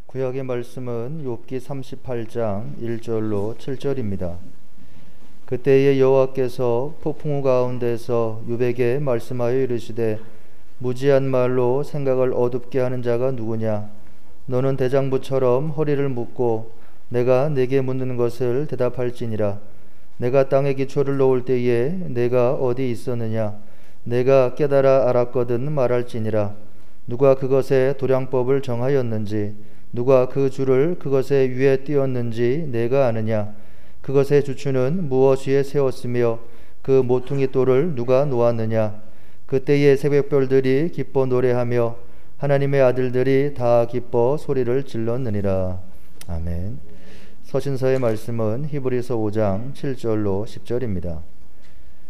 구약의 말씀은 욥기 38장 1절로 7절입니다. 그때에 여호와께서 폭풍우 가운데서 욥에게 말씀하여 이르시되 무지한 말로 생각을 어둡게 하는 자가 누구냐? 너는 대장부처럼 허리를 묶고 내가 네게 묻는 것을 대답할지니라. 내가 땅에 기초를 놓을 때에 내가 어디 있었느냐? 내가 깨달아 알았거든 말할지니라. 누가 그것의 도량법을 정하였는지, 누가 그 줄을 그것의 위에 띄었는지 내가 아느냐? 그것의 주추는 무엇 위에 세웠으며 그 모퉁이 돌을 누가 놓았느냐? 그때의 새벽별들이 기뻐 노래하며 하나님의 아들들이 다 기뻐 소리를 질렀느니라. 아멘. 서신서의 말씀은 히브리서 5장 7절로 10절입니다.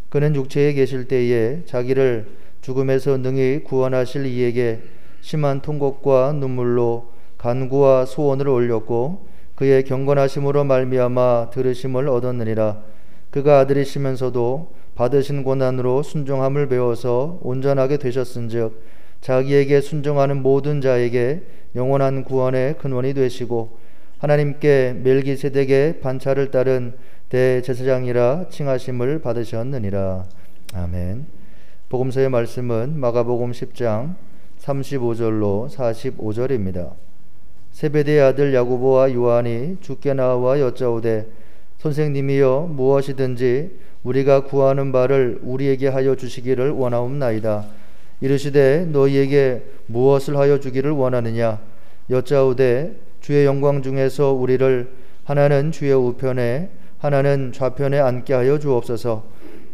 그는 육체에 계실 때에 자기를 죽음에서 능히 구원하실 이에게 심한 통곡과 눈물로 간구와 소원을 올렸고 그의 경건하심으로 말미암아 들으심을 얻었느니라. 그가 아들이시면서도 받으신 고난으로 순종함을 배워서 온전하게 되셨은즉 자기에게 순종하는 모든 자에게 영원한 구원의 근원이 되시고 하나님께 멜기세덱의 반차를 따른 대제사장이라 칭하심을 받으셨느니라. 아멘. 복음서의 말씀은 마가복음 10장 35절로 45절입니다. 세베대의 아들 야고보와 요한이 주께 나와 여짜오되 선생님이여 무엇이든지 우리가 구하는 바를 우리에게 하여 주시기를 원하옵나이다. 이르시되 너희에게 무엇을 하여 주기를 원하느냐? 여짜오되 주의 영광 중에서 우리를 하나는 주의 우편에 하나는 좌편에 앉게 하여 주옵소서.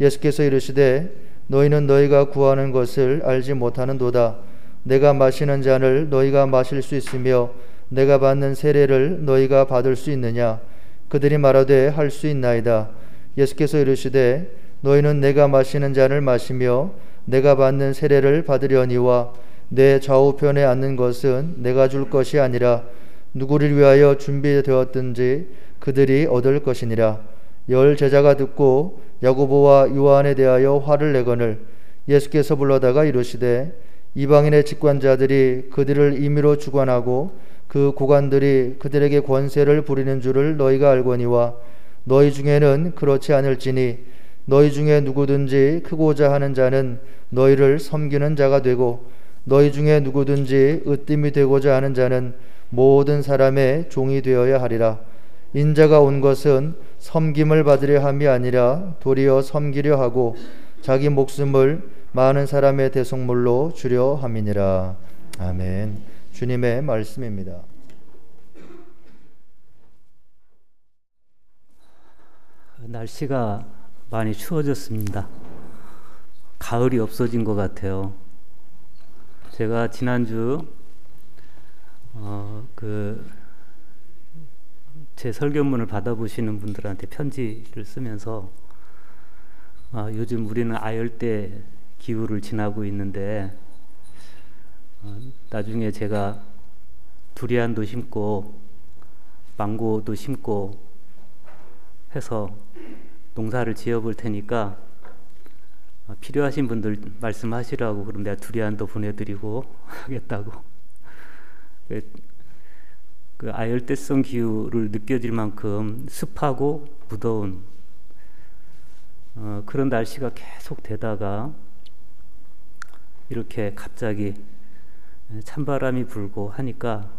예수께서 이르시되 너희는 너희가 구하는 것을 알지 못하는도다. 내가 마시는 잔을 너희가 마실 수 있으며 내가 받는 세례를 너희가 받을 수 있느냐? 그들이 말하되 할 수 있나이다. 예수께서 이르시되 너희는 내가 마시는 잔을 마시며 내가 받는 세례를 받으려니와 내 좌우편에 앉는 것은 내가 줄 것이 아니라 누구를 위하여 준비되었든지 그들이 얻을 것이니라. 열 제자가 듣고 야고보와 요한에 대하여 화를 내거늘 예수께서 불러다가 이르시되 이방인의 직관자들이 그들을 임의로 주관하고 그 고관들이 그들에게 권세를 부리는 줄을 너희가 알거니와 너희 중에는 그렇지 않을지니 너희 중에 누구든지 크고자 하는 자는 너희를 섬기는 자가 되고 너희 중에 누구든지 으뜸이 되고자 하는 자는 모든 사람의 종이 되어야 하리라. 인자가 온 것은 섬김을 받으려 함이 아니라 도리어 섬기려 하고 자기 목숨을 많은 사람의 대속물로 주려 함이니라. 아멘. 주님의 말씀입니다. 날씨가 많이 추워졌습니다. 가을이 없어진 것 같아요. 제가 지난주 제 설교문을 받아보시는 분들한테 편지를 쓰면서 요즘 우리는 아열대 기후를 지나고 있는데 나중에 제가 두리안도 심고 망고도 심고 해서 농사를 지어볼 테니까 필요하신 분들 말씀하시라고 그럼 내가 두리안도 보내드리고 하겠다고. 그 아열대성 기후를 느껴질 만큼 습하고 무더운 그런 날씨가 계속 되다가 이렇게 갑자기 찬바람이 불고 하니까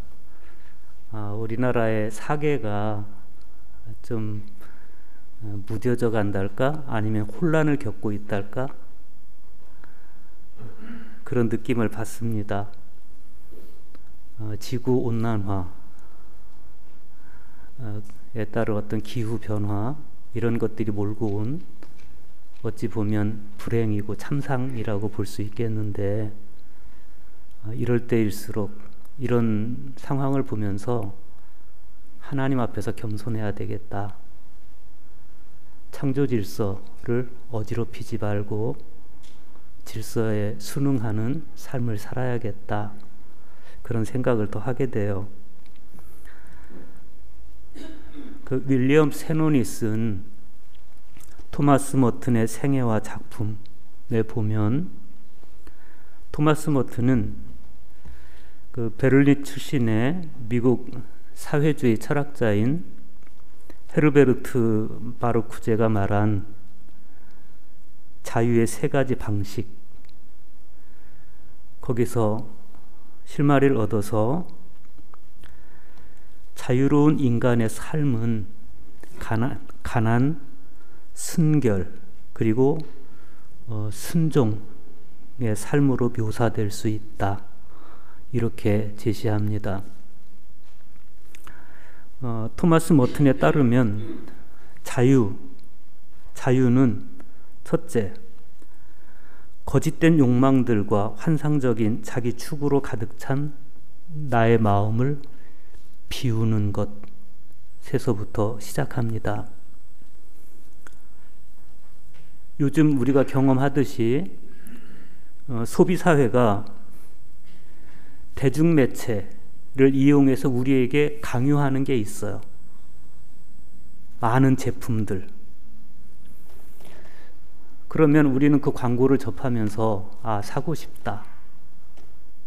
우리나라의 사계가 좀 무뎌져 간달까 아니면 혼란을 겪고 있달까 그런 느낌을 받습니다. 지구온난화에 따른 어떤 기후변화 이런 것들이 몰고 온 어찌 보면 불행이고 참상이라고 볼 수 있겠는데 이럴 때일수록 이런 상황을 보면서 하나님 앞에서 겸손해야 되겠다. 창조 질서를 어지럽히지 말고 질서에 순응하는 삶을 살아야겠다. 그런 생각을 더 하게 돼요. 그 윌리엄 세논이 쓴 토마스 머튼의 생애와 작품에 보면 토마스 머튼은 그 베를린 출신의 미국 사회주의 철학자인 헤르베르트 바르쿠제가 말한 자유의 세 가지 방식, 거기서 실마리를 얻어서 자유로운 인간의 삶은 가난, 순결, 그리고 순종의 삶으로 묘사될 수 있다, 이렇게 제시합니다. 토마스 머튼에 따르면 자유는 첫째, 거짓된 욕망들과 환상적인 자기 추구로 가득 찬 나의 마음을 비우는 것에서부터 시작합니다. 요즘 우리가 경험하듯이 소비사회가 대중매체를 이용해서 우리에게 강요하는 게 있어요. 많은 제품들. 그러면 우리는 그 광고를 접하면서 사고 싶다,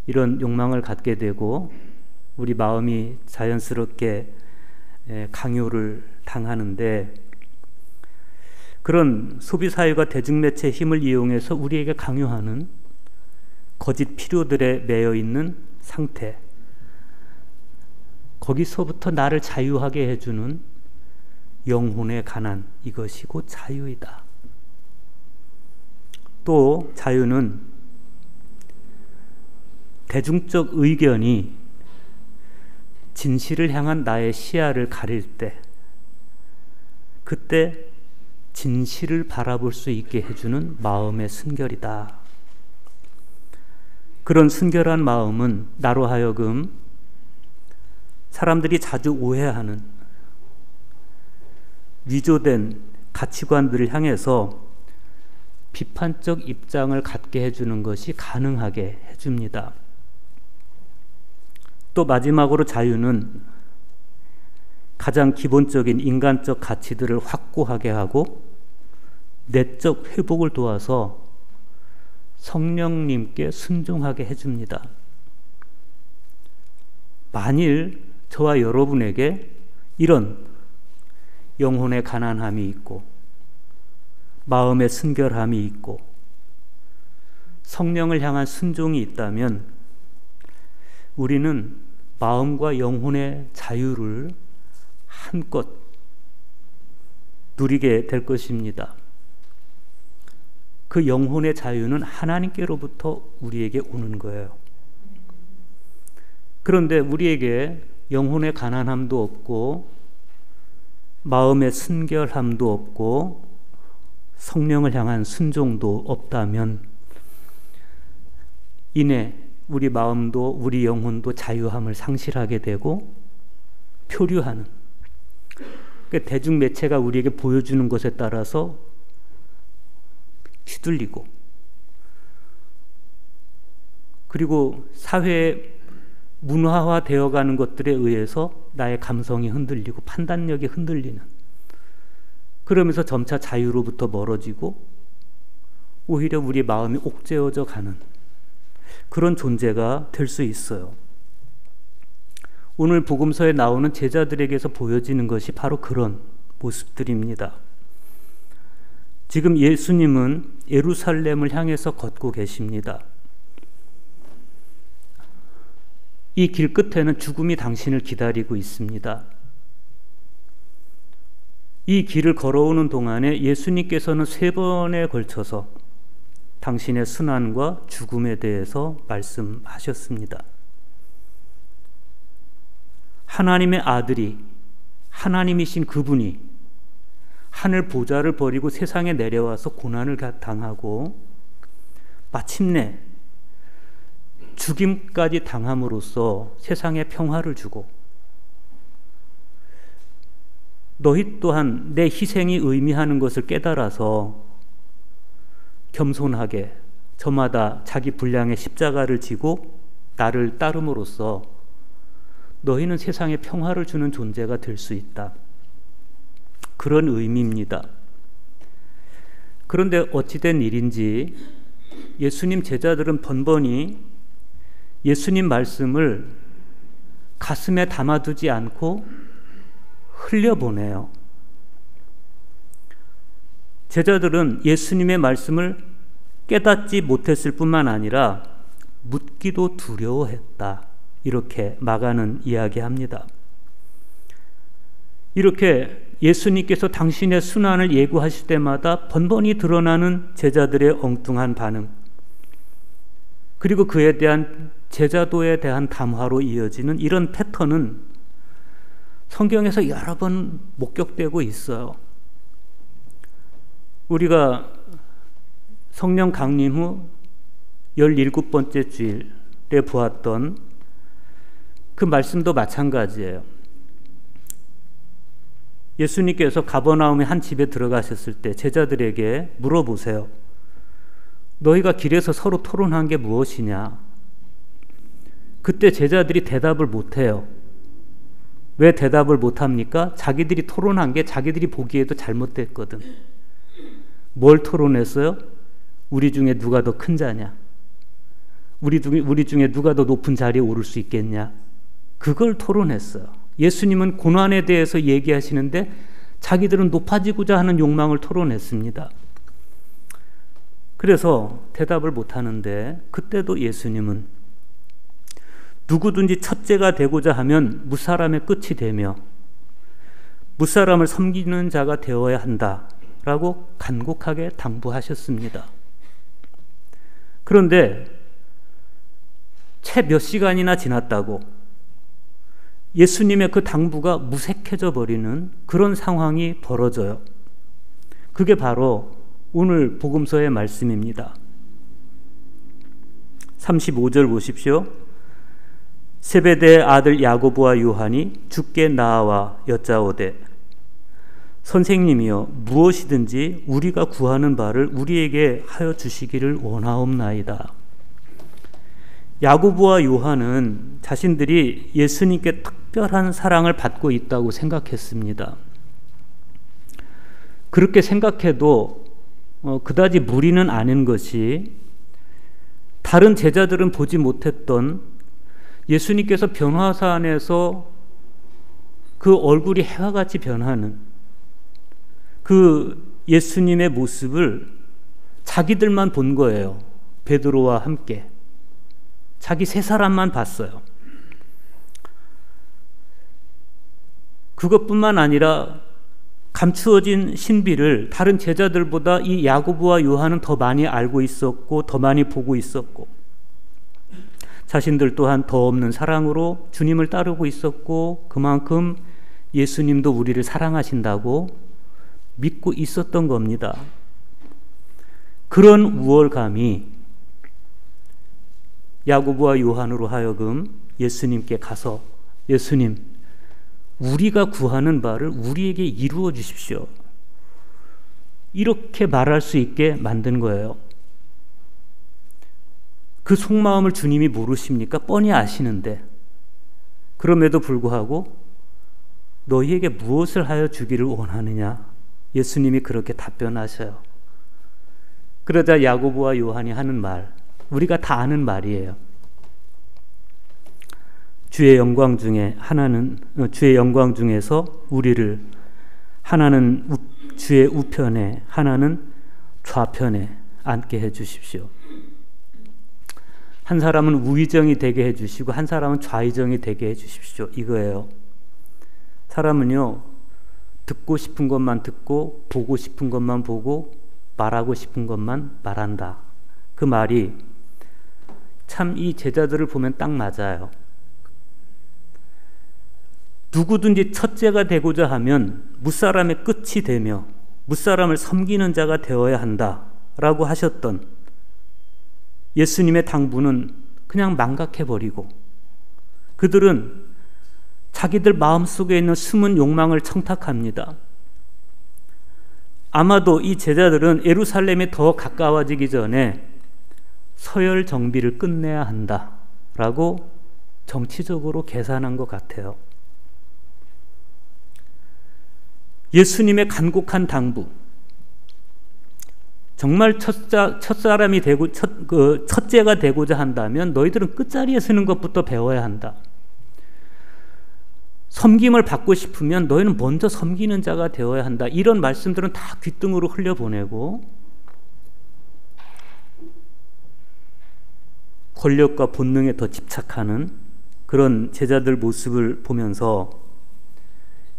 이런 욕망을 갖게 되고 우리 마음이 자연스럽게 강요를 당하는데, 그런 소비사회가 대중매체의 힘을 이용해서 우리에게 강요하는 거짓 필요들에 매여 있는 상태, 거기서부터 나를 자유하게 해주는 영혼의 가난, 이것이 곧 자유이다. 또 자유는 대중적 의견이 진실을 향한 나의 시야를 가릴 때, 그때 진실을 바라볼 수 있게 해주는 마음의 순결이다. 그런 순결한 마음은 나로 하여금 사람들이 자주 오해하는 위조된 가치관들을 향해서 비판적 입장을 갖게 해주는 것이 가능하게 해줍니다. 또 마지막으로 자유는 가장 기본적인 인간적 가치들을 확고하게 하고 내적 회복을 도와서 성령님께 순종하게 해줍니다. 만일 저와 여러분에게 이런 영혼의 가난함이 있고 마음의 순결함이 있고 성령을 향한 순종이 있다면 우리는 마음과 영혼의 자유를 한껏 누리게 될 것입니다. 그 영혼의 자유는 하나님께로부터 우리에게 오는 거예요. 그런데 우리에게 영혼의 가난함도 없고 마음의 순결함도 없고 성령을 향한 순종도 없다면 이내 우리 마음도 우리 영혼도 자유함을 상실하게 되고 표류하는, 그러니까 대중매체가 우리에게 보여주는 것에 따라서 휘둘리고, 그리고 사회에 문화화되어가는 것들에 의해서 나의 감성이 흔들리고 판단력이 흔들리는, 그러면서 점차 자유로부터 멀어지고 오히려 우리 마음이 옥죄어져 가는 그런 존재가 될 수 있어요. 오늘 복음서에 나오는 제자들에게서 보여지는 것이 바로 그런 모습들입니다. 지금 예수님은 예루살렘을 향해서 걷고 계십니다. 이 길 끝에는 죽음이 당신을 기다리고 있습니다. 이 길을 걸어오는 동안에 예수님께서는 3번에 걸쳐서 당신의 순환과 죽음에 대해서 말씀하셨습니다. 하나님의 아들이, 하나님이신 그분이 하늘 보좌를 버리고 세상에 내려와서 고난을 당하고 마침내 죽임까지 당함으로써 세상에 평화를 주고, 너희 또한 내 희생이 의미하는 것을 깨달아서 겸손하게 저마다 자기 분량의 십자가를 지고 나를 따름으로써 너희는 세상에 평화를 주는 존재가 될 수 있다. 그런 의미입니다. 그런데 어찌된 일인지 예수님 제자들은 번번이 예수님 말씀을 가슴에 담아두지 않고 흘려보내요. 제자들은 예수님의 말씀을 깨닫지 못했을 뿐만 아니라 묻기도 두려워했다. 이렇게 마가는 이야기합니다. 이렇게 예수님께서 당신의 순환을 예고하실 때마다 번번이 드러나는 제자들의 엉뚱한 반응, 그리고 그에 대한 제자도에 대한 담화로 이어지는 이런 패턴은 성경에서 여러 번 목격되고 있어요. 우리가 성령 강림 후 17번째 주일에 보았던 그 말씀도 마찬가지예요. 예수님께서 가버나움의 한 집에 들어가셨을 때 제자들에게 물어보세요. 너희가 길에서 서로 토론한 게 무엇이냐? 그때 제자들이 대답을 못해요. 왜 대답을 못합니까? 자기들이 토론한 게 자기들이 보기에도 잘못됐거든. 뭘 토론했어요? 우리 중에 누가 더 큰 자냐? 우리 중에 누가 더 높은 자리에 오를 수 있겠냐? 그걸 토론했어요. 예수님은 고난에 대해서 얘기하시는데 자기들은 높아지고자 하는 욕망을 토론했습니다. 그래서 대답을 못하는데 그때도 예수님은 누구든지 첫째가 되고자 하면 무사람의 끝이 되며 무사람을 섬기는 자가 되어야 한다라고 간곡하게 당부하셨습니다. 그런데 채 몇 시간이나 지났다고 예수님의 그 당부가 무색해져 버리는 그런 상황이 벌어져요. 그게 바로 오늘 복음서의 말씀입니다. 35절 보십시오. 세베대의 아들 야고보와 요한이 주께 나와 여짜오되 선생님이여 무엇이든지 우리가 구하는 바를 우리에게 하여 주시기를 원하옵나이다. 야고보와 요한은 자신들이 예수님께 특별한 사랑을 받고 있다고 생각했습니다. 그렇게 생각해도 그다지 무리는 아닌 것이 다른 제자들은 보지 못했던 예수님께서 변화사 안에서 그 얼굴이 해와 같이 변하는 그 예수님의 모습을 자기들만 본 거예요. 베드로와 함께. 자기 세 사람만 봤어요. 그것뿐만 아니라 감추어진 신비를 다른 제자들보다 이 야고보와 요한은 더 많이 알고 있었고 더 많이 보고 있었고 자신들 또한 더 없는 사랑으로 주님을 따르고 있었고 그만큼 예수님도 우리를 사랑하신다고 믿고 있었던 겁니다. 그런 우월감이 야고보와 요한으로 하여금 예수님께 가서 예수님, 우리가 구하는 바를 우리에게 이루어 주십시오. 이렇게 말할 수 있게 만든 거예요. 그 속마음을 주님이 모르십니까? 뻔히 아시는데 그럼에도 불구하고 너희에게 무엇을 하여 주기를 원하느냐? 예수님이 그렇게 답변하셔요. 그러자 야고보와 요한이 하는 말, 우리가 다 아는 말이에요. 주의 영광 중에서 우리를 하나는 주의 우편에 하나는 좌편에 앉게 해 주십시오. 한 사람은 우의정이 되게 해 주시고 한 사람은 좌의정이 되게 해 주십시오. 이거예요. 사람은요, 듣고 싶은 것만 듣고 보고 싶은 것만 보고 말하고 싶은 것만 말한다. 그 말이 참 이 제자들을 보면 딱 맞아요. 누구든지 첫째가 되고자 하면 무사람의 끝이 되며 무사람을 섬기는 자가 되어야 한다라고 하셨던 예수님의 당부는 그냥 망각해버리고 그들은 자기들 마음속에 있는 숨은 욕망을 청탁합니다. 아마도 이 제자들은 예루살렘에 더 가까워지기 전에 서열 정비를 끝내야 한다라고 정치적으로 계산한 것 같아요. 예수님의 간곡한 당부, 정말 첫사람이 되고 첫째가 되고자 한다면 너희들은 끝자리에 서는 것부터 배워야 한다. 섬김을 받고 싶으면 너희는 먼저 섬기는 자가 되어야 한다. 이런 말씀들은 다 귓등으로 흘려보내고 권력과 본능에 더 집착하는 그런 제자들 모습을 보면서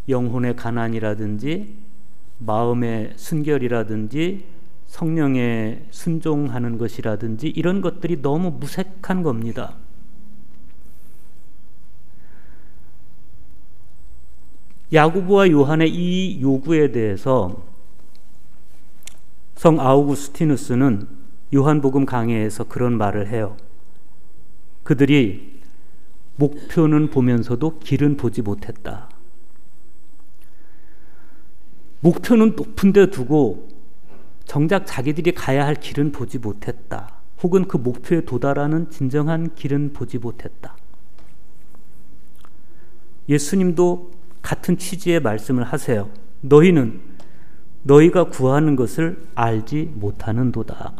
영혼의 가난이라든지 마음의 순결이라든지 성령에 순종하는 것이라든지 이런 것들이 너무 무색한 겁니다. 야고보와 요한의 이 요구에 대해서 성 아우구스티누스는 요한복음 강해에서 그런 말을 해요. 그들이 목표는 보면서도 길은 보지 못했다. 목표는 높은 데 두고 정작 자기들이 가야 할 길은 보지 못했다. 혹은 그 목표에 도달하는 진정한 길은 보지 못했다. 예수님도 같은 취지의 말씀을 하세요. 너희는 너희가 구하는 것을 알지 못하는도다.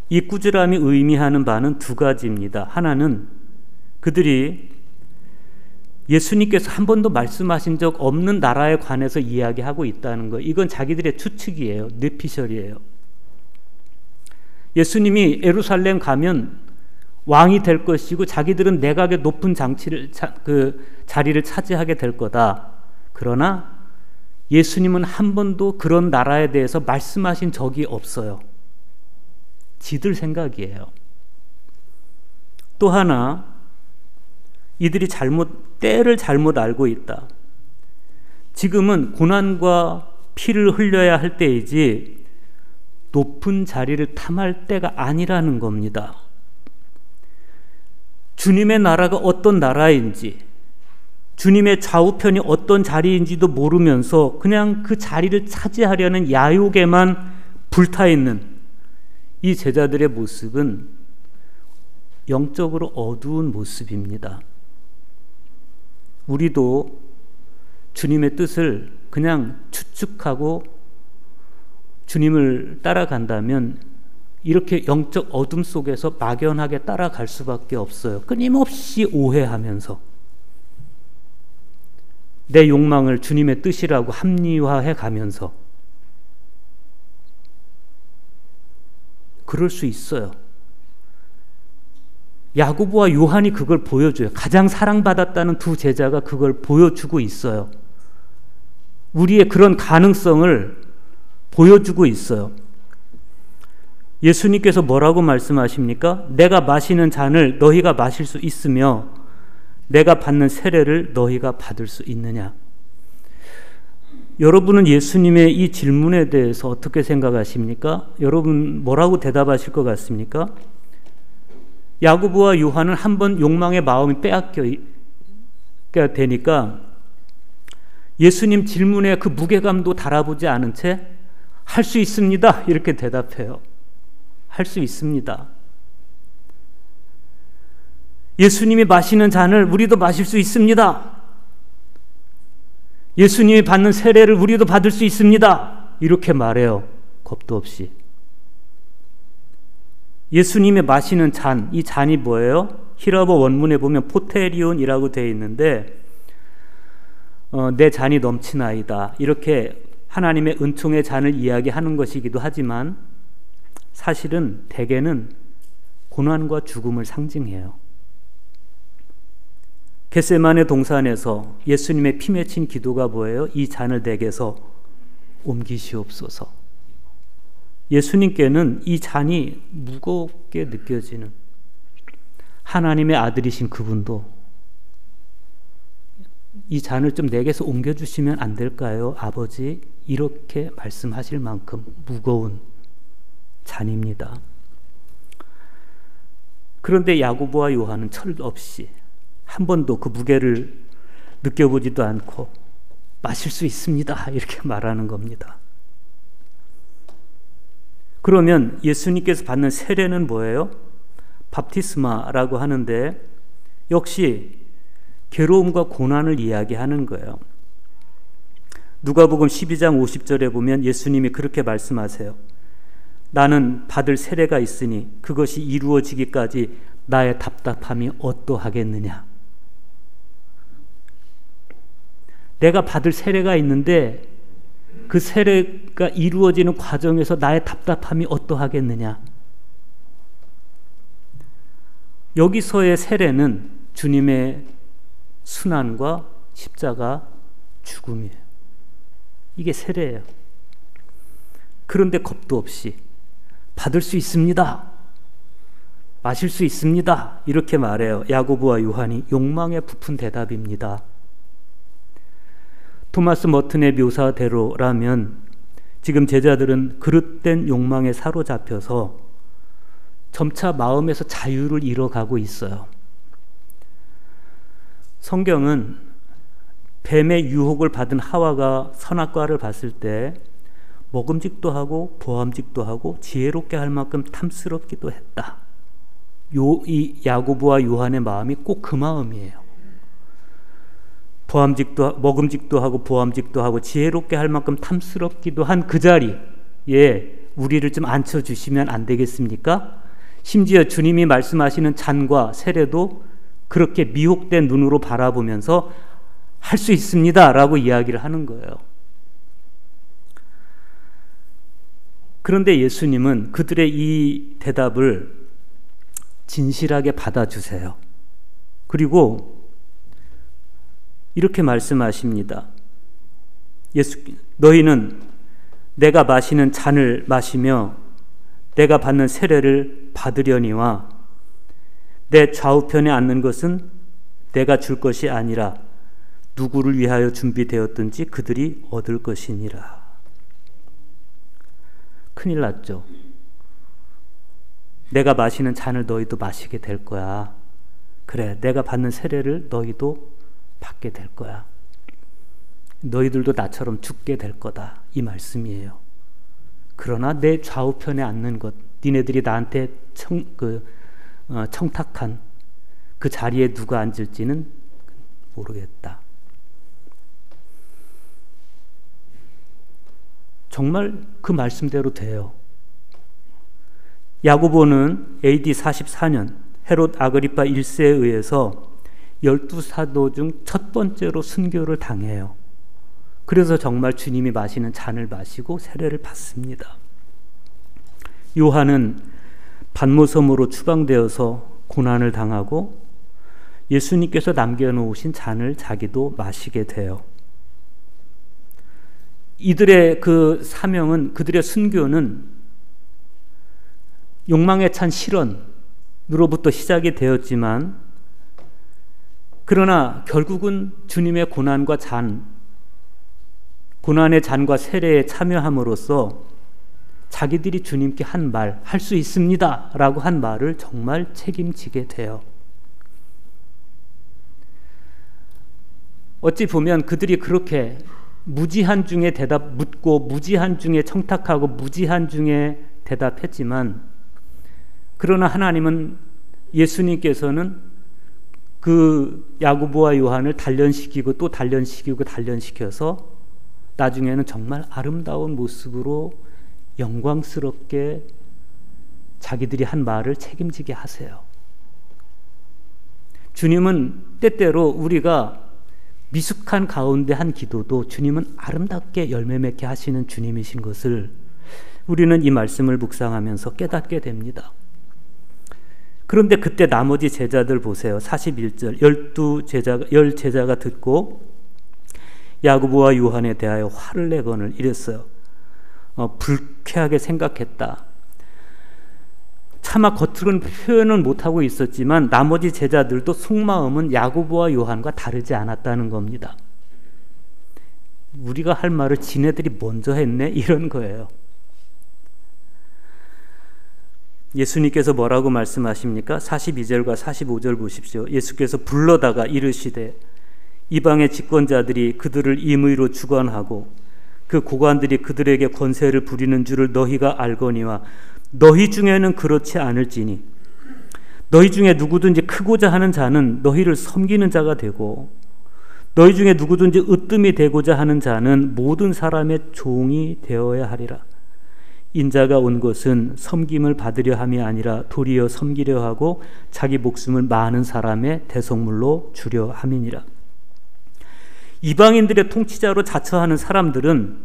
이 꾸지람이 의미하는 바는 두 가지입니다. 하나는 그들이 예수님께서 한 번도 말씀하신 적 없는 나라에 관해서 이야기하고 있다는 거. 이건 자기들의 추측이에요. 뇌피셜이에요. 예수님이 예루살렘 가면 왕이 될 것이고 자기들은 내각의 높은 자리를 차지하게 될 거다. 그러나 예수님은 한 번도 그런 나라에 대해서 말씀하신 적이 없어요. 지들 생각이에요. 또 하나, 이들이 때를 잘못 알고 있다. 지금은 고난과 피를 흘려야 할 때이지 높은 자리를 탐할 때가 아니라는 겁니다. 주님의 나라가 어떤 나라인지, 주님의 좌우편이 어떤 자리인지도 모르면서 그냥 그 자리를 차지하려는 야욕에만 불타있는 이 제자들의 모습은 영적으로 어두운 모습입니다. 우리도 주님의 뜻을 그냥 추측하고 주님을 따라간다면 이렇게 영적 어둠 속에서 막연하게 따라갈 수밖에 없어요. 끊임없이 오해하면서 내 욕망을 주님의 뜻이라고 합리화해 가면서 그럴 수 있어요. 야고보와 요한이 그걸 보여줘요. 가장 사랑받았다는 두 제자가 그걸 보여주고 있어요. 우리의 그런 가능성을 보여주고 있어요. 예수님께서 뭐라고 말씀하십니까? 내가 마시는 잔을 너희가 마실 수 있으며 내가 받는 세례를 너희가 받을 수 있느냐? 여러분은 예수님의 이 질문에 대해서 어떻게 생각하십니까? 여러분 뭐라고 대답하실 것 같습니까? 야고보와 요한은 한번 욕망의 마음이 빼앗겨야 되니까 예수님 질문에 그 무게감도 달아보지 않은 채 할 수 있습니다. 이렇게 대답해요. 할 수 있습니다. 예수님이 마시는 잔을 우리도 마실 수 있습니다. 예수님이 받는 세례를 우리도 받을 수 있습니다. 이렇게 말해요. 겁도 없이. 예수님이 마시는 잔, 이 잔이 뭐예요? 히라보 원문에 보면 포테리온이라고 되어 있는데 내 잔이 넘치나이다. 이렇게 하나님의 은총의 잔을 이야기하는 것이기도 하지만 사실은 대개는 고난과 죽음을 상징해요. 겟세마네 동산에서 예수님의 피 맺힌 기도가 뭐예요? 이 잔을 내게서 옮기시옵소서. 예수님께는 이 잔이 무겁게 느껴지는 하나님의 아들이신 그분도 이 잔을 좀 내게서 옮겨주시면 안 될까요? 아버지, 이렇게 말씀하실 만큼 무거운 잔입니다. 그런데 야고보와 요한은 철없이 한 번도 그 무게를 느껴보지도 않고 마실 수 있습니다. 이렇게 말하는 겁니다. 그러면 예수님께서 받는 세례는 뭐예요? 밥티스마라고 하는데 역시 괴로움과 고난을 이야기하는 거예요. 누가복음 12장 50절에 보면 예수님이 그렇게 말씀하세요. 나는 받을 세례가 있으니 그것이 이루어지기까지 나의 답답함이 어떠하겠느냐. 내가 받을 세례가 있는데 그 세례가 이루어지는 과정에서 나의 답답함이 어떠하겠느냐. 여기서의 세례는 주님의 순환과 십자가 죽음이에요. 이게 세례예요. 그런데 겁도 없이 받을 수 있습니다. 마실 수 있습니다. 이렇게 말해요. 야고보와 요한이 욕망에 부푼 대답입니다. 토마스 머튼의 묘사대로라면 지금 제자들은 그릇된 욕망에 사로잡혀서 점차 마음에서 자유를 잃어가고 있어요. 성경은 뱀의 유혹을 받은 하와가 선악과를 봤을 때 먹음직도 하고 보암직도 하고 지혜롭게 할 만큼 탐스럽기도 했다. 이 야고보와 요한의 마음이 꼭 그 마음이에요. 먹음직도 하고 보암직도 하고 지혜롭게 할 만큼 탐스럽기도 한 그 자리에 우리를 좀 앉혀주시면 안 되겠습니까? 심지어 주님이 말씀하시는 잔과 세례도 그렇게 미혹된 눈으로 바라보면서 할 수 있습니다 라고 이야기를 하는 거예요. 그런데 예수님은 그들의 이 대답을 진실하게 받아주세요. 그리고 이렇게 말씀하십니다. 너희는 내가 마시는 잔을 마시며 내가 받는 세례를 받으려니와 내 좌우편에 앉는 것은 내가 줄 것이 아니라 누구를 위하여 준비되었든지 그들이 얻을 것이니라. 큰일 났죠. 내가 마시는 잔을 너희도 마시게 될 거야. 그래, 내가 받는 세례를 너희도 받게 될 거야. 너희들도 나처럼 죽게 될 거다. 이 말씀이에요. 그러나 내 좌우편에 앉는 것, 니네들이 나한테 청탁한 그 자리에 누가 앉을지는 모르겠다. 정말 그 말씀대로 돼요. 야고보는 AD 44년 헤롯 아그리파 1세에 의해서 12사도 중 첫 번째로 순교를 당해요. 그래서 정말 주님이 마시는 잔을 마시고 세례를 받습니다. 요한은 반모섬으로 추방되어서 고난을 당하고 예수님께서 남겨놓으신 잔을 자기도 마시게 돼요. 이들의 그 사명은, 그들의 순교는 욕망에 찬 실현으로부터 시작이 되었지만, 그러나 결국은 주님의 고난의 잔과 세례에 참여함으로써 자기들이 주님께 한 말, 할 수 있습니다 라고 한 말을 정말 책임지게 돼요. 어찌 보면 그들이 그렇게 무지한 중에 대답 묻고 무지한 중에 청탁하고 무지한 중에 대답했지만, 그러나 하나님은, 예수님께서는 그 야고보와 요한을 단련시키고 또 단련시키고 단련시켜서 나중에는 정말 아름다운 모습으로 영광스럽게 자기들이 한 말을 책임지게 하세요. 주님은 때때로 우리가 미숙한 가운데 한 기도도 주님은 아름답게 열매 맺게 하시는 주님이신 것을 우리는 이 말씀을 묵상하면서 깨닫게 됩니다. 그런데 그때 나머지 제자들 보세요. 41절, 10제자가 듣고 야고보와 요한에 대하여 화를 내거늘 이랬어요. 불쾌하게 생각했다. 차마 겉으로는 표현은 못하고 있었지만 나머지 제자들도 속마음은 야고보와 요한과 다르지 않았다는 겁니다. 우리가 할 말을 지네들이 먼저 했네? 이런 거예요. 예수님께서 뭐라고 말씀하십니까? 42절과 45절 보십시오. 예수께서 불러다가 이르시되 이방의 집권자들이 그들을 임의로 주관하고 그 고관들이 그들에게 권세를 부리는 줄을 너희가 알거니와 너희 중에는 그렇지 않을지니 너희 중에 누구든지 크고자 하는 자는 너희를 섬기는 자가 되고 너희 중에 누구든지 으뜸이 되고자 하는 자는 모든 사람의 종이 되어야 하리라. 인자가 온 것은 섬김을 받으려 함이 아니라 도리어 섬기려 하고 자기 목숨을 많은 사람의 대속물로 주려 함이니라. 이방인들의 통치자로 자처하는 사람들은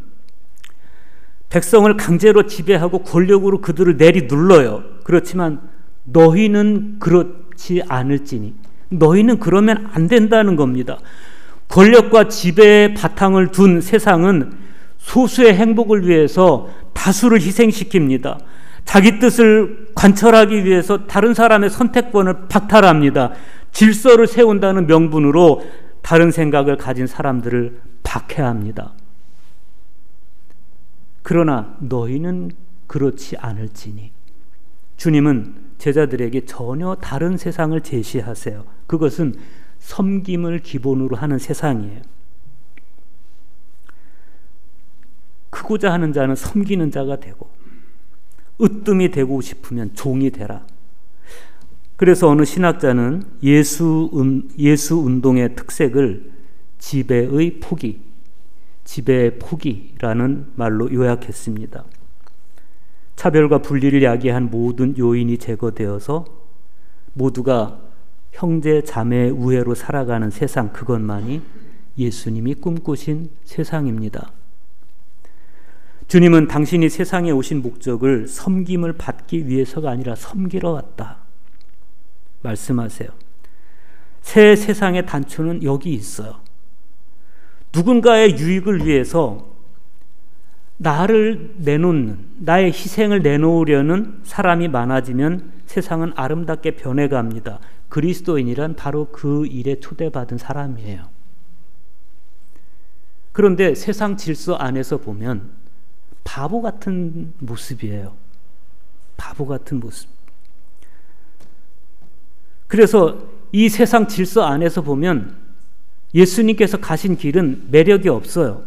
백성을 강제로 지배하고 권력으로 그들을 내리눌러요. 그렇지만 너희는 그렇지 않을지니, 너희는 그러면 안 된다는 겁니다. 권력과 지배의 바탕을 둔 세상은 소수의 행복을 위해서 다수를 희생시킵니다. 자기 뜻을 관철하기 위해서 다른 사람의 선택권을 박탈합니다. 질서를 세운다는 명분으로 다른 생각을 가진 사람들을 박해합니다. 그러나 너희는 그렇지 않을지니, 주님은 제자들에게 전혀 다른 세상을 제시하세요. 그것은 섬김을 기본으로 하는 세상이에요. 크고자 하는 자는 섬기는 자가 되고, 으뜸이 되고 싶으면 종이 되라. 그래서 어느 신학자는 예수 운동의 특색을 지배의 포기라는 말로 요약했습니다. 차별과 분리를 야기한 모든 요인이 제거되어서 모두가 형제 자매의 우애로 살아가는 세상, 그것만이 예수님이 꿈꾸신 세상입니다. 주님은 당신이 세상에 오신 목적을 섬김을 받기 위해서가 아니라 섬기러 왔다 말씀하세요. 새 세상의 단초는 여기 있어요. 누군가의 유익을 위해서 나를 내놓는, 나의 희생을 내놓으려는 사람이 많아지면 세상은 아름답게 변해갑니다. 그리스도인이란 바로 그 일에 초대받은 사람이에요. 그런데 세상 질서 안에서 보면 바보 같은 모습이에요. 바보 같은 모습. 그래서 이 세상 질서 안에서 보면 예수님께서 가신 길은 매력이 없어요.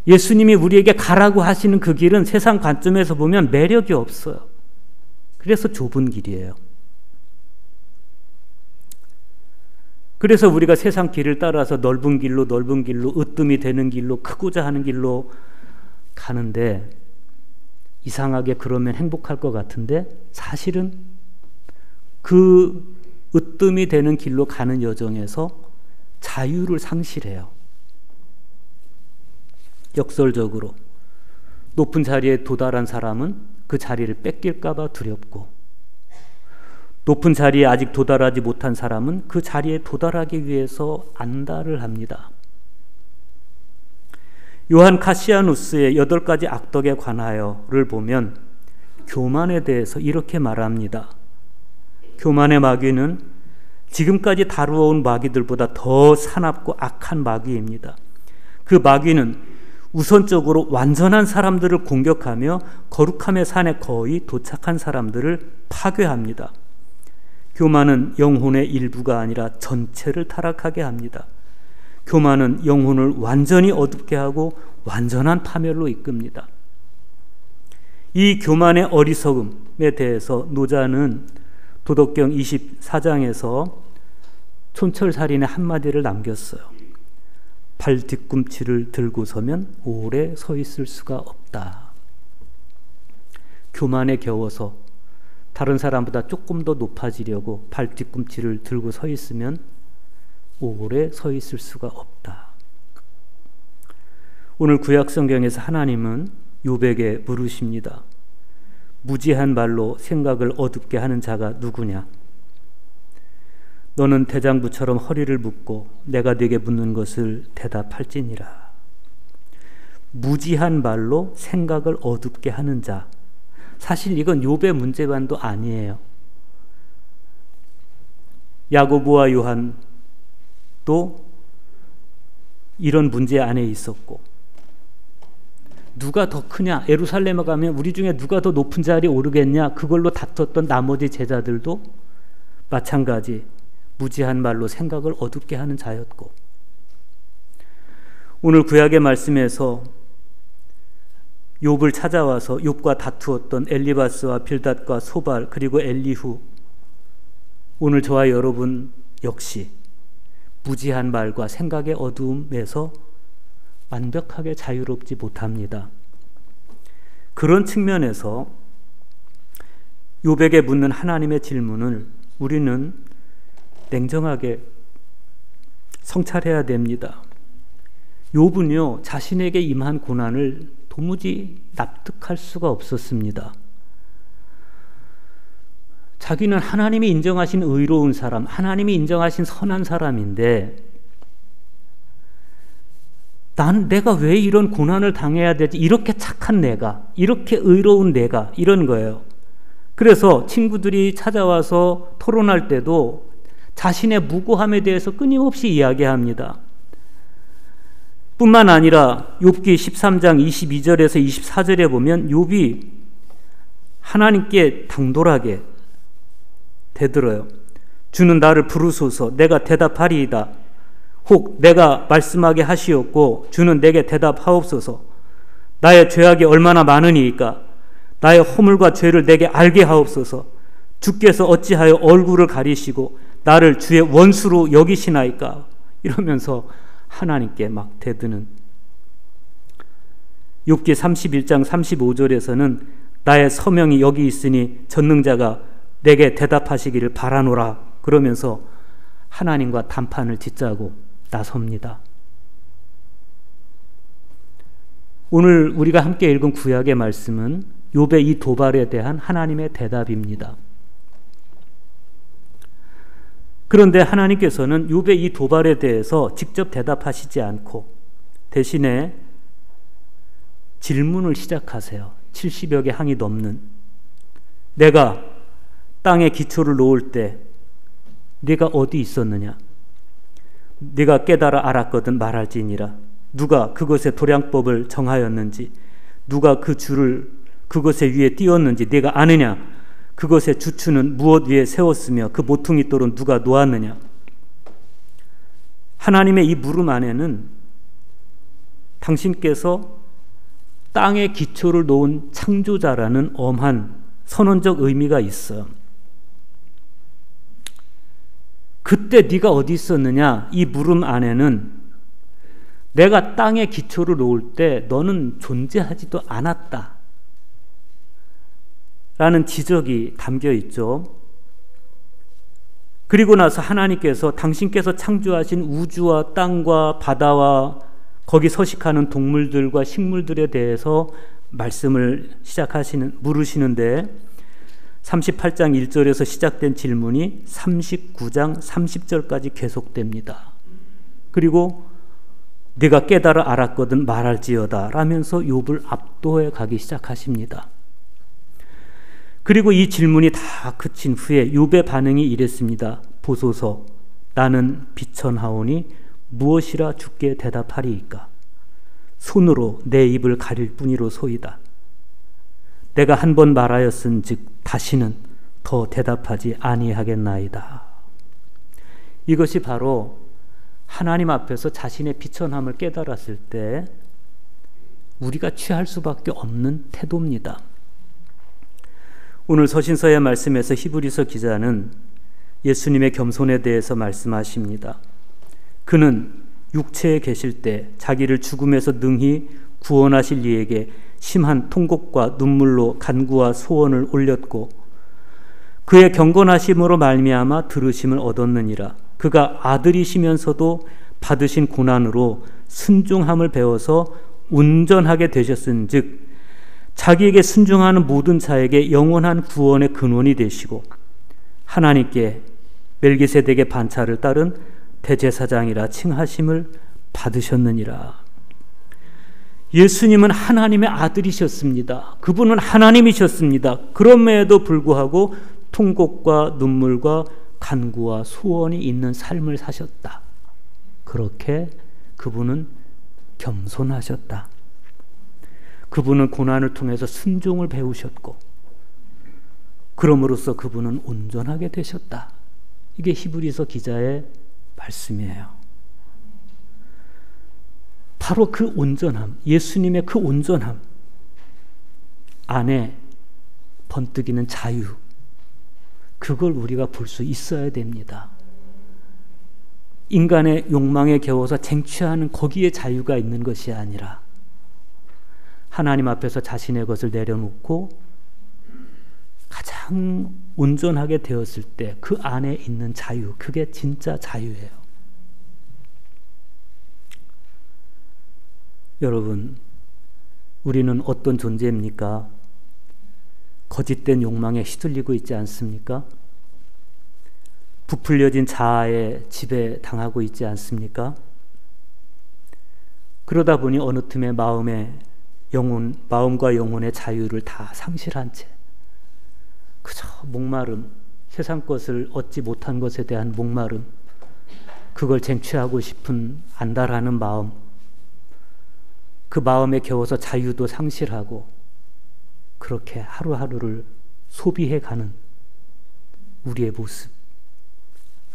예수님이 우리에게 가라고 하시는 그 길은 세상 관점에서 보면 매력이 없어요. 그래서 좁은 길이에요. 그래서 우리가 세상 길을 따라서 넓은 길로 으뜸이 되는 길로, 크고자 하는 길로 가는데, 이상하게 그러면 행복할 것 같은데 사실은 그 으뜸이 되는 길로 가는 여정에서 자유를 상실해요. 역설적으로 높은 자리에 도달한 사람은 그 자리를 뺏길까 봐 두렵고, 높은 자리에 아직 도달하지 못한 사람은 그 자리에 도달하기 위해서 안달을 합니다. 요한 카시아누스의 8가지 악덕에 관하여를 보면 교만에 대해서 이렇게 말합니다. 교만의 마귀는 지금까지 다루어온 마귀들보다 더 사납고 악한 마귀입니다. 그 마귀는 우선적으로 완전한 사람들을 공격하며 거룩함의 산에 거의 도착한 사람들을 파괴합니다. 교만은 영혼의 일부가 아니라 전체를 타락하게 합니다. 교만은 영혼을 완전히 어둡게 하고 완전한 파멸로 이끕니다. 이 교만의 어리석음에 대해서 노자는 도덕경 24장에서 촌철살인의 한마디를 남겼어요. 발 뒤꿈치를 들고 서면 오래 서 있을 수가 없다. 교만에 겨워서 다른 사람보다 조금 더 높아지려고 발 뒤꿈치를 들고 서 있으면 오래 서 있을 수가 없다. 오늘 구약 성경에서 하나님은 욥에게 물으십니다. 무지한 말로 생각을 어둡게 하는 자가 누구냐? 너는 대장부처럼 허리를 묶고 내가 네게 묻는 것을 대답할지니라. 무지한 말로 생각을 어둡게 하는 자. 사실 이건 욥의 문제만도 아니에요. 야고보와 요한도 이런 문제 안에 있었고, 누가 더 크냐, 예루살렘에 가면 우리 중에 누가 더 높은 자리에 오르겠냐, 그걸로 다퉜던 나머지 제자들도 마찬가지 무지한 말로 생각을 어둡게 하는 자였고, 오늘 구약의 말씀에서 욥을 찾아와서 욥과 다투었던 엘리바스와 빌닷과 소발 그리고 엘리후, 오늘 저와 여러분 역시 무지한 말과 생각의 어두움에서 완벽하게 자유롭지 못합니다. 그런 측면에서 욥에게 묻는 하나님의 질문을 우리는 냉정하게 성찰해야 됩니다. 욥은요, 자신에게 임한 고난을 도무지 납득할 수가 없었습니다. 자기는 하나님이 인정하신 의로운 사람, 하나님이 인정하신 선한 사람인데 내가 왜 이런 고난을 당해야 되지? 이렇게 착한 내가, 이렇게 의로운 내가, 이런 거예요. 그래서 친구들이 찾아와서 토론할 때도 자신의 무고함에 대해서 끊임없이 이야기합니다. 뿐만 아니라 욥기 13장 22절에서 24절에 보면 욥이 하나님께 당돌하게 대들어요. 주는 나를 부르소서, 내가 대답하리이다. 혹 내가 말씀하게 하시옵고 주는 내게 대답하옵소서. 나의 죄악이 얼마나 많으니이까 나의 허물과 죄를 내게 알게 하옵소서. 주께서 어찌하여 얼굴을 가리시고 나를 주의 원수로 여기시나이까. 이러면서 하나님께 막 대드는. 욥기 31장 35절에서는 나의 서명이 여기 있으니 전능자가 내게 대답하시기를 바라노라 그러면서 하나님과 담판을 짓자고 나섭니다. 오늘 우리가 함께 읽은 구약의 말씀은 욥의 이 도발에 대한 하나님의 대답입니다. 그런데 하나님께서는 욥의 이 도발에 대해서 직접 대답하시지 않고 대신에 질문을 시작하세요. 70여 개 항이 넘는. 내가 땅에 기초를 놓을 때 네가 어디 있었느냐? 네가 깨달아 알았거든 말할지니라. 누가 그것의 도량법을 정하였는지, 누가 그 줄을 그것의 위에 띄웠는지 네가 아느냐? 그것의 주추는 무엇 위에 세웠으며 그 모퉁이 돌은 누가 놓았느냐? 하나님의 이 물음 안에는 당신께서 땅의 기초를 놓은 창조자라는 엄한 선언적 의미가 있어. 그때 네가 어디 있었느냐? 이 물음 안에는 내가 땅의 기초를 놓을 때 너는 존재하지도 않았다 라는 지적이 담겨 있죠. 그리고 나서 하나님께서 당신께서 창조하신 우주와 땅과 바다와 거기 서식하는 동물들과 식물들에 대해서 말씀을 물으시는데 38장 1절에서 시작된 질문이 39장 30절까지 계속됩니다. 그리고 네가 깨달아 알았거든 말할지어다 라면서 욥을 압도해 가기 시작하십니다. 그리고 이 질문이 다 그친 후에 욥의 반응이 이랬습니다. 보소서, 나는 비천하오니 무엇이라 주께 대답하리이까? 손으로 내 입을 가릴 뿐이로소이다. 내가 한 번 말하였은즉 다시는 더 대답하지 아니하겠나이다. 이것이 바로 하나님 앞에서 자신의 비천함을 깨달았을 때 우리가 취할 수밖에 없는 태도입니다. 오늘 서신서의 말씀에서 히브리서 기자는 예수님의 겸손에 대해서 말씀하십니다. 그는 육체에 계실 때 자기를 죽음에서 능히 구원하실 이에게 심한 통곡과 눈물로 간구와 소원을 올렸고 그의 경건하심으로 말미암아 들으심을 얻었느니라. 그가 아들이시면서도 받으신 고난으로 순종함을 배워서 온전하게 되셨은즉 자기에게 순종하는 모든 자에게 영원한 구원의 근원이 되시고 하나님께 멜기세덱의 반차를 따른 대제사장이라 칭하심을 받으셨느니라. 예수님은 하나님의 아들이셨습니다. 그분은 하나님이셨습니다. 그럼에도 불구하고 통곡과 눈물과 간구와 소원이 있는 삶을 사셨다. 그렇게 그분은 겸손하셨다. 그분은 고난을 통해서 순종을 배우셨고 그럼으로써 그분은 온전하게 되셨다. 이게 히브리서 기자의 말씀이에요. 바로 그 온전함, 예수님의 그 온전함 안에 번뜩이는 자유, 그걸 우리가 볼 수 있어야 됩니다. 인간의 욕망에 겨워서 쟁취하는 거기에 자유가 있는 것이 아니라 하나님 앞에서 자신의 것을 내려놓고 가장 온전하게 되었을 때 그 안에 있는 자유, 그게 진짜 자유예요. 여러분, 우리는 어떤 존재입니까? 거짓된 욕망에 휘둘리고 있지 않습니까? 부풀려진 자아에 지배당하고 있지 않습니까? 그러다 보니 어느 틈에 마음과 영혼의 자유를 다 상실한 채 그저 목마름, 세상 것을 얻지 못한 것에 대한 목마름, 그걸 쟁취하고 싶은 안달하는 마음, 그 마음에 겨워서 자유도 상실하고 그렇게 하루하루를 소비해가는 우리의 모습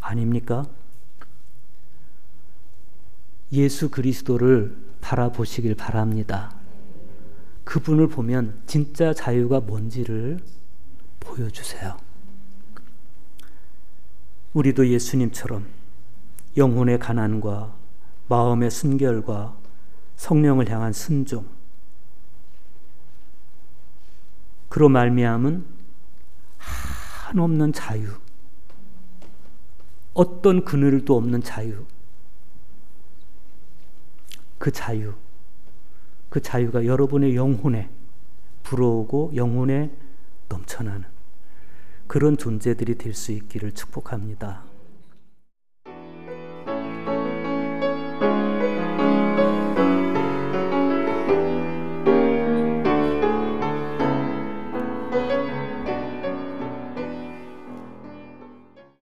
아닙니까? 예수 그리스도를 바라보시길 바랍니다. 그분을 보면 진짜 자유가 뭔지를 보여주세요. 우리도 예수님처럼 영혼의 가난과 마음의 순결과 성령을 향한 순종, 그로 말미암은 한없는 자유, 어떤 그늘도 없는 자유, 그 자유가 여러분의 영혼에 불어오고 영혼에 넘쳐나는 그런 존재들이 될 수 있기를 축복합니다.